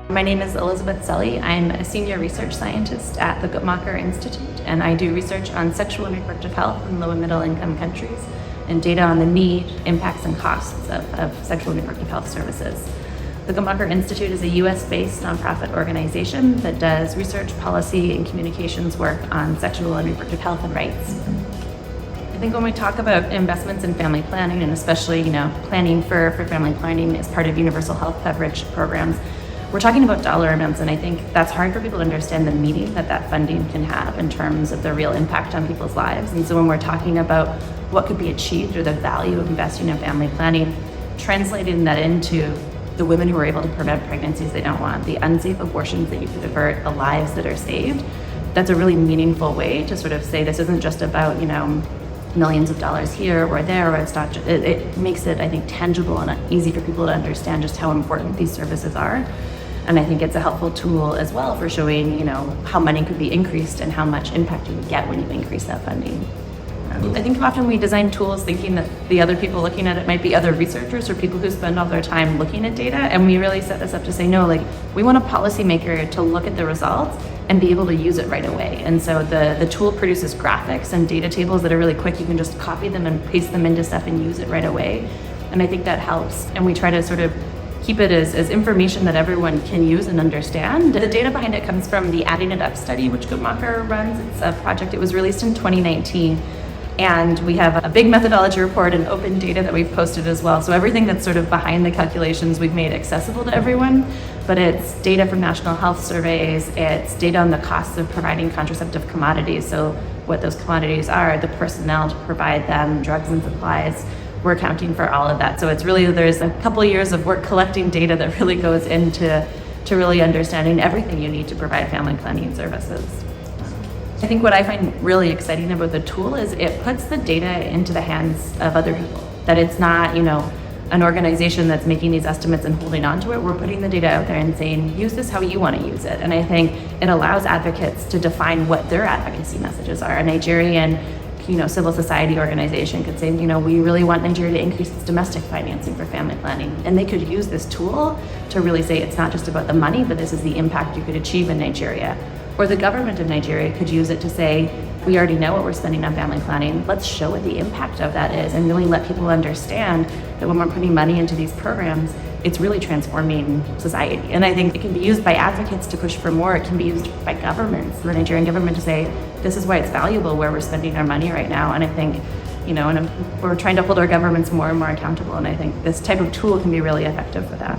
My name is Elizabeth Sully. I'm a senior research scientist at the Guttmacher Institute, and I do research on sexual and reproductive health in low and middle income countries and data on the need, impacts, and costs of sexual and reproductive health services. The Guttmacher Institute is a US-based nonprofit organization that does research, policy, and communications work on sexual and reproductive health and rights. I think when we talk about investments in family planning, and especially planning for family planning as part of universal health coverage programs, we're talking about dollar amounts, and I think that's hard for people to understand the meaning that funding can have in terms of the real impact on people's lives. And so when we're talking about what could be achieved or the value of investing in family planning, translating that into the women who are able to prevent pregnancies they don't want, the unsafe abortions that you could avert, the lives that are saved, that's a really meaningful way to sort of say this isn't just about, millions of dollars here or there, or it's not just, it makes it, I think, tangible and easy for people to understand just how important these services are. And I think it's a helpful tool as well for showing, how money could be increased and how much impact you would get when you increase that funding. I think often we design tools thinking that the other people looking at it might be other researchers or people who spend all their time looking at data, and we really set this up to say, no, we want a policymaker to look at the results and be able to use it right away. And so the tool produces graphics and data tables that are really quick. You can just copy them and paste them into stuff and use it right away. And I think that helps. And we try to sort of keep it as information that everyone can use and understand. The data behind it comes from the Adding It Up study, which Guttmacher runs. It's a project. It was released in 2019. And we have a big methodology report and open data that we've posted as well. So everything that's sort of behind the calculations we've made accessible to everyone, but it's data from national health surveys, it's data on the costs of providing contraceptive commodities, so what those commodities are, the personnel to provide them, drugs and supplies. We're accounting for all of that. So it's really, there's a couple of years of work collecting data that really goes into really understanding everything you need to provide family planning services. I think what I find really exciting about the tool is it puts the data into the hands of other people. That it's not, an organization that's making these estimates and holding on to it. We're putting the data out there and saying, use this how you want to use it. And I think it allows advocates to define what their advocacy messages are. A Nigerian, civil society organization could say, we really want Nigeria to increase its domestic financing for family planning. And they could use this tool to really say it's not just about the money, but this is the impact you could achieve in Nigeria. Or the government of Nigeria could use it to say, we already know what we're spending on family planning. Let's show what the impact of that is and really let people understand that when we're putting money into these programs, it's really transforming society. And I think it can be used by advocates to push for more. It can be used by governments, the Nigerian government, to say, this is why it's valuable where we're spending our money right now. And I think, and we're trying to hold our governments more and more accountable. And I think this type of tool can be really effective for that.